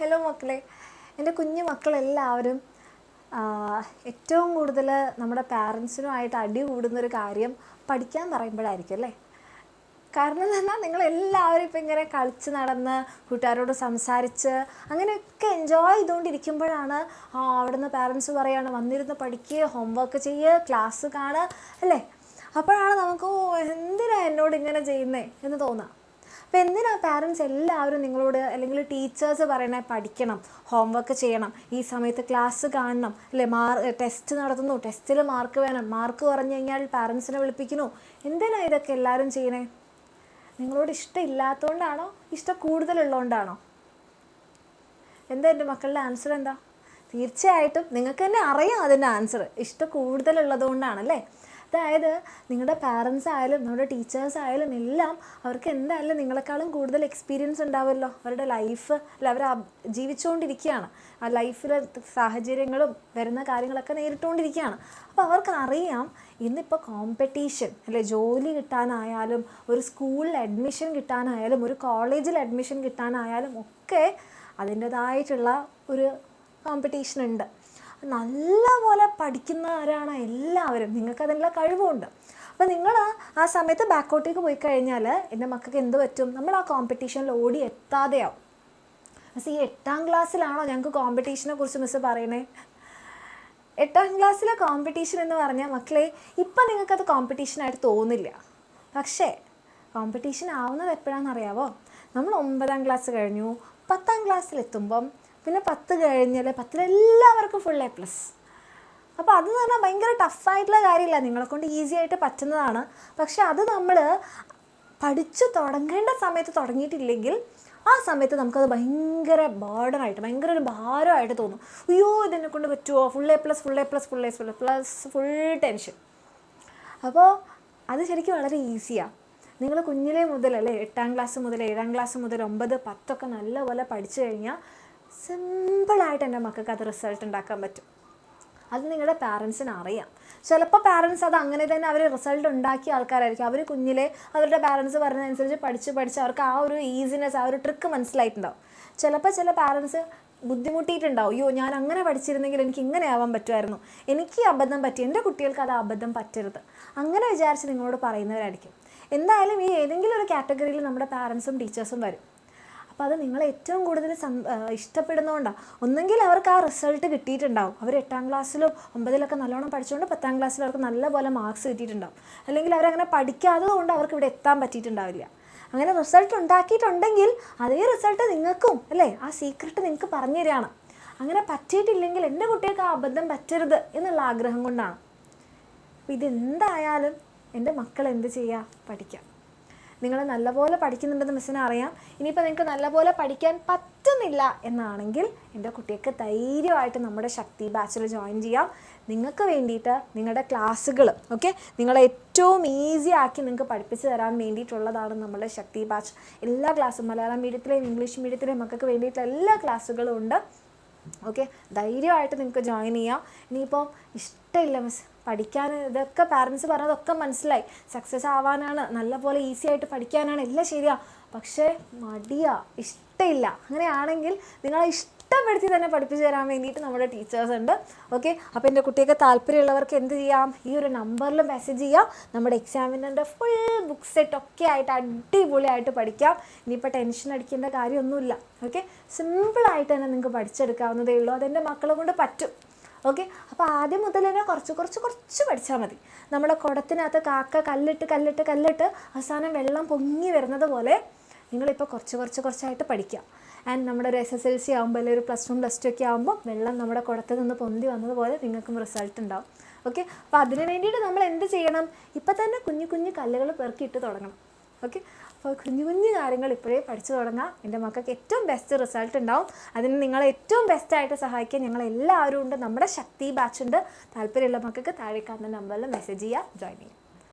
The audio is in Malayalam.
ഹലോ മക്കളെ, എൻ്റെ കുഞ്ഞു മക്കളെല്ലാവരും ഏറ്റവും കൂടുതൽ നമ്മുടെ പാരൻസിനുമായിട്ട് അടി കൂടുന്നൊരു കാര്യം പഠിക്കാൻ പറയുമ്പോഴായിരിക്കും അല്ലേ. കാരണം എന്ന് പറഞ്ഞാൽ നിങ്ങളെല്ലാവരും ഇപ്പം ഇങ്ങനെ കളിച്ച് നടന്ന് കൂട്ടുകാരോട് സംസാരിച്ച് അങ്ങനെയൊക്കെ എൻജോയ് ചെയ്തുകൊണ്ടിരിക്കുമ്പോഴാണ് അവിടുന്ന് പാരൻസ് പറയുകയാണ് വന്നിരുന്ന് പഠിക്കുക, ഹോംവർക്ക് ചെയ്യുക, ക്ലാസ് കാണുക അല്ലേ. അപ്പോഴാണ് നമുക്ക് എന്തിനാണ് എന്നോട് ഇങ്ങനെ ചെയ്യുന്നത് എന്ന് തോന്നുക. അപ്പോൾ എന്തിനാണ് പാരൻസ് എല്ലാവരും നിങ്ങളോട് അല്ലെങ്കിൽ ടീച്ചേഴ്സ് പറയണേ പഠിക്കണം, ഹോംവർക്ക് ചെയ്യണം, ഈ സമയത്ത് ക്ലാസ് കാണണം അല്ലേ, ടെസ്റ്റ് നടത്തുന്നു, ടെസ്റ്റിൽ മാർക്ക് വേണം, മാർക്ക് കുറഞ്ഞു കഴിഞ്ഞാൽ പാരൻസിനെ വിളിപ്പിക്കുന്നു. എന്തിനാണ് ഇതൊക്കെ എല്ലാവരും ചെയ്യണേ? നിങ്ങളോട് ഇഷ്ടമില്ലാത്തതുകൊണ്ടാണോ ഇഷ്ടം കൂടുതലുള്ളതുകൊണ്ടാണോ? എന്താ എൻ്റെ മക്കളുടെ ആൻസർ എന്താ? തീർച്ചയായിട്ടും നിങ്ങൾക്ക് തന്നെ അറിയാം അതിൻ്റെ ആൻസർ. ഇഷ്ടം കൂടുതലുള്ളതുകൊണ്ടാണല്ലേ. അതായത് നിങ്ങളുടെ പാരൻസ് ആയാലും നമ്മുടെ ടീച്ചേഴ്സ് ആയാലും എല്ലാം അവർക്ക് എന്തായാലും നിങ്ങളെക്കാളും കൂടുതൽ എക്സ്പീരിയൻസ് ഉണ്ടാവുമല്ലോ. അവരുടെ ലൈഫ് അല്ല, അവർ ജീവിച്ചുകൊണ്ടിരിക്കുകയാണ്, ആ ലൈഫിലെ സാഹചര്യങ്ങളും വരുന്ന കാര്യങ്ങളൊക്കെ നേരിട്ടുകൊണ്ടിരിക്കുകയാണ്. അപ്പോൾ അവർക്കറിയാം ഇന്നിപ്പോൾ കോമ്പറ്റീഷൻ അല്ലേ, ജോലി കിട്ടാനായാലും ഒരു സ്കൂളിൽ അഡ്മിഷൻ കിട്ടാനായാലും ഒരു കോളേജിൽ അഡ്മിഷൻ കിട്ടാനായാലും ഒക്കെ അതിൻ്റേതായിട്ടുള്ള ഒരു കോമ്പറ്റീഷൻ ഉണ്ട്. നല്ല പോലെ പഠിക്കുന്നവരാണ് എല്ലാവരും, നിങ്ങൾക്ക് അതിനുള്ള കഴിവുണ്ട്. അപ്പോൾ നിങ്ങൾ ആ സമയത്ത് ബാക്കോട്ടേക്ക് പോയി കഴിഞ്ഞാൽ എൻ്റെ മക്കൾക്ക് എന്ത് പറ്റും? നമ്മൾ ആ കോമ്പറ്റീഷനിൽ ഓടി എത്താതെയാവും. മിസ്, ഈ 8ാം ക്ലാസ്സിലാണോ ഞങ്ങൾക്ക് കോമ്പറ്റീഷനെ കുറിച്ച് മിസ് പറയണേ? 8ാം ക്ലാസ്സിലെ കോമ്പറ്റീഷൻ എന്ന് പറഞ്ഞാൽ മക്കളെ ഇപ്പം നിങ്ങൾക്കത് കോമ്പറ്റീഷനായിട്ട് തോന്നില്ല. പക്ഷേ കോമ്പറ്റീഷൻ ആവുന്നത് എപ്പോഴാണെന്നറിയാവോ? നമ്മൾ 9ാം ക്ലാസ് കഴിഞ്ഞു 10ാം ക്ലാസ്സിലെത്തുമ്പം, പിന്നെ 10 കഴിഞ്ഞാൽ 10ൽ എല്ലാവർക്കും ഫുൾ A+. അപ്പോൾ അതെന്ന് പറഞ്ഞാൽ ഭയങ്കര ടഫായിട്ടുള്ള കാര്യമില്ല, നിങ്ങളെക്കൊണ്ട് ഈസി ആയിട്ട് പറ്റുന്നതാണ്. പക്ഷെ അത് നമ്മൾ പഠിച്ചു തുടങ്ങേണ്ട സമയത്ത് തുടങ്ങിയിട്ടില്ലെങ്കിൽ ആ സമയത്ത് നമുക്കത് ഭയങ്കര ബേർഡനായിട്ട്, ഭയങ്കര ഒരു ഭാരമായിട്ട് തോന്നും. അയ്യോ ഇതെന്നെ കൊണ്ട് പറ്റുമോ? Full A+, full tension. അപ്പോൾ അത് ശരിക്കും വളരെ ഈസിയാണ്. നിങ്ങൾ കുഞ്ഞിലേ മുതൽ അല്ലേ, 8ാം ക്ലാസ് മുതൽ 7ാം ക്ലാസ് മുതൽ 9, 10 ഒക്കെ നല്ലപോലെ പഠിച്ചു കഴിഞ്ഞാൽ സിമ്പിളായിട്ട് എൻ്റെ മക്കൾക്ക് അത് റിസൾട്ട് ഉണ്ടാക്കാൻ പറ്റും. അത് നിങ്ങളുടെ പാരൻസിന് അറിയാം. ചിലപ്പോൾ പാരൻസ് അത് അങ്ങനെ തന്നെ അവർ റിസൾട്ട് ഉണ്ടാക്കിയ ആൾക്കാരായിരിക്കും. അവർ കുഞ്ഞിലെ അവരുടെ പാരൻസ് പറഞ്ഞതനുസരിച്ച് പഠിച്ച് അവർക്ക് ആ ഒരു ഈസിനെസ്, ആ ഒരു ട്രിക്ക് മനസ്സിലായിട്ടുണ്ടാവും. ചിലപ്പോൾ ചില പാരൻസ് ബുദ്ധിമുട്ടിയിട്ടുണ്ടാവും. അയ്യോ ഞാൻ അങ്ങനെ പഠിച്ചിരുന്നെങ്കിൽ എനിക്ക് ഇങ്ങനെ ആവാൻ പറ്റുമായിരുന്നു, എനിക്ക് അബദ്ധം പറ്റി, എൻ്റെ കുട്ടികൾക്ക് അത് അബദ്ധം പറ്റരുത്, അങ്ങനെ വിചാരിച്ച് നിങ്ങളോട് പറയുന്നവരായിരിക്കും. എന്തായാലും ഈ ഏതെങ്കിലും ഒരു കാറ്റഗറിയിൽ നമ്മുടെ പാരൻസും ടീച്ചേഴ്സും വരും. അപ്പോൾ അത് നിങ്ങളെ ഏറ്റവും കൂടുതൽ ഇഷ്ടപ്പെടുന്നതുകൊണ്ടാണ്. ഒന്നെങ്കിൽ അവർക്ക് ആ റിസൾട്ട് കിട്ടിയിട്ടുണ്ടാവും, അവർ 8ാം ക്ലാസ്സിലും 9ലൊക്കെ നല്ലോണം പഠിച്ചുകൊണ്ട് 10ാം ക്ലാസ്സിൽ അവർക്ക് നല്ലപോലെ മാർക്സ് കിട്ടിയിട്ടുണ്ടാവും. അല്ലെങ്കിൽ അവരങ്ങനെ പഠിക്കാത്തത് കൊണ്ട് അവർക്ക് ഇവിടെ എത്താൻ പറ്റിയിട്ടുണ്ടാവില്ല. അങ്ങനെ റിസൾട്ട് ഉണ്ടാക്കിയിട്ടുണ്ടെങ്കിൽ അതേ റിസൾട്ട് നിങ്ങൾക്കും അല്ലേ, ആ സീക്രട്ട് നിങ്ങൾക്ക് പറഞ്ഞു തരികയാണ്. അങ്ങനെ പറ്റിയിട്ടില്ലെങ്കിൽ എൻ്റെ കുട്ടികൾക്ക് ആ അബദ്ധം പറ്റരുത് എന്നുള്ള ആഗ്രഹം കൊണ്ടാണ്. അപ്പോൾ ഇതെന്തായാലും എൻ്റെ മക്കൾ എന്ത് ചെയ്യുക? പഠിക്കാം. നിങ്ങൾ നല്ലപോലെ പഠിക്കുന്നുണ്ടെന്ന് മിസ്സിനെ അറിയാം. ഇനിയിപ്പോൾ നിങ്ങൾക്ക് നല്ലപോലെ പഠിക്കാൻ പറ്റുന്നില്ല എന്നാണെങ്കിൽ എൻ്റെ കുട്ടിക്ക് ധൈര്യമായിട്ട് നമ്മുടെ ശക്തി ബാച്ചിൽ ജോയിൻ ചെയ്യാം. നിങ്ങൾക്ക് വേണ്ടിയിട്ട് നിങ്ങളുടെ ക്ലാസ്സുകൾ നിങ്ങളെ ഏറ്റവും ഈസി ആക്കി നിങ്ങൾക്ക് പഠിപ്പിച്ച് തരാൻ വേണ്ടിയിട്ടുള്ളതാണ് നമ്മുടെ ശക്തി ബാച്ച്. എല്ലാ ക്ലാസ്സും മലയാളം മീഡിയത്തിലെയും ഇംഗ്ലീഷ് മീഡിയത്തിലെയും മക്കൾക്ക് വേണ്ടിയിട്ടുള്ള എല്ലാ ക്ലാസ്സുകളും ഉണ്ട്. ധൈര്യമായിട്ട് നിങ്ങൾക്ക് ജോയിൻ ചെയ്യാം. ഇനിയിപ്പോൾ ഇഷ്ടമില്ല മിസ് പഠിക്കാൻ, ഇതൊക്കെ പാരൻസ് പറഞ്ഞതൊക്കെ മനസ്സിലായി, സക്സസ് ആവാനാണ്, നല്ലപോലെ ഈസി ആയിട്ട് പഠിക്കാനാണ്, എല്ലാം ശരിയാ, പക്ഷേ മടിയാ, ഇഷ്ടമില്ല, അങ്ങനെയാണെങ്കിൽ നിങ്ങളെ ഇഷ്ടപ്പെടുത്തി തന്നെ പഠിപ്പിച്ചു തരാൻ വേണ്ടിയിട്ട് നമ്മുടെ ടീച്ചേഴ്സ് ഉണ്ട്. അപ്പോൾ എൻ്റെ കുട്ടിയൊക്കെ താല്പര്യമുള്ളവർക്ക് എന്ത് ചെയ്യാം? ഈ ഒരു നമ്പറിൽ മെസ്സേജ് ചെയ്യാം. നമ്മുടെ എക്സാമിനറിൻ്റെ ഫുൾ ബുക്ക് സെറ്റ് ഒക്കെ ആയിട്ട് അടിപൊളിയായിട്ട് പഠിക്കാം. ഇനിയിപ്പോൾ ടെൻഷൻ അടിക്കേണ്ട കാര്യമൊന്നുമില്ല. സിമ്പിളായിട്ട് തന്നെ നിങ്ങൾക്ക് പഠിച്ചെടുക്കാവുന്നതേ ഉള്ളൂ. അതെൻ്റെ മക്കളെ കൊണ്ട് പറ്റും. അപ്പോൾ ആദ്യം മുതൽ തന്നെ കുറച്ച് പഠിച്ചാൽ മതി. നമ്മുടെ കുടത്തിനകത്ത് കാക്ക കല്ലിട്ട് അവസാനം വെള്ളം പൊങ്ങി വരുന്നത് പോലെ നിങ്ങളിപ്പോൾ കുറച്ചായിട്ട് പഠിക്കുക. ആൻഡ് നമ്മുടെ ഒരു SSLC ആകുമ്പോൾ അല്ലെങ്കിൽ ഒരു +1 +2 ഒക്കെ ആകുമ്പോൾ വെള്ളം നമ്മുടെ കുടത്തിൽ നിന്ന് പൊന്തി വന്നതുപോലെ നിങ്ങൾക്കും റിസൾട്ട് ഉണ്ടാവും. അപ്പോൾ അതിന് വേണ്ടിയിട്ട് നമ്മൾ എന്ത് ചെയ്യണം? ഇപ്പം തന്നെ കുഞ്ഞു കല്ലുകൾ പെറുക്കിയിട്ട് തുടങ്ങണം. അപ്പോൾ കുഞ്ഞു കാര്യങ്ങൾ ഇപ്പോഴേ പഠിച്ചു തുടങ്ങാം. എൻ്റെ മക്കൾക്ക് ഏറ്റവും ബെസ്റ്റ് റിസൾട്ട് ഉണ്ടാവും. അതിന് നിങ്ങളെ ഏറ്റവും ബെസ്റ്റായിട്ട് സഹായിക്കാൻ ഞങ്ങളെല്ലാവരും ഉണ്ട്. നമ്മുടെ ശക്തി ബാച്ച് ഉണ്ട്. താല്പര്യമുള്ള മക്കൾക്ക് താഴെ കാണുന്ന നമ്പറിൽ മെസ്സേജ് ചെയ്യുക, ജോയിൻ ചെയ്യുക.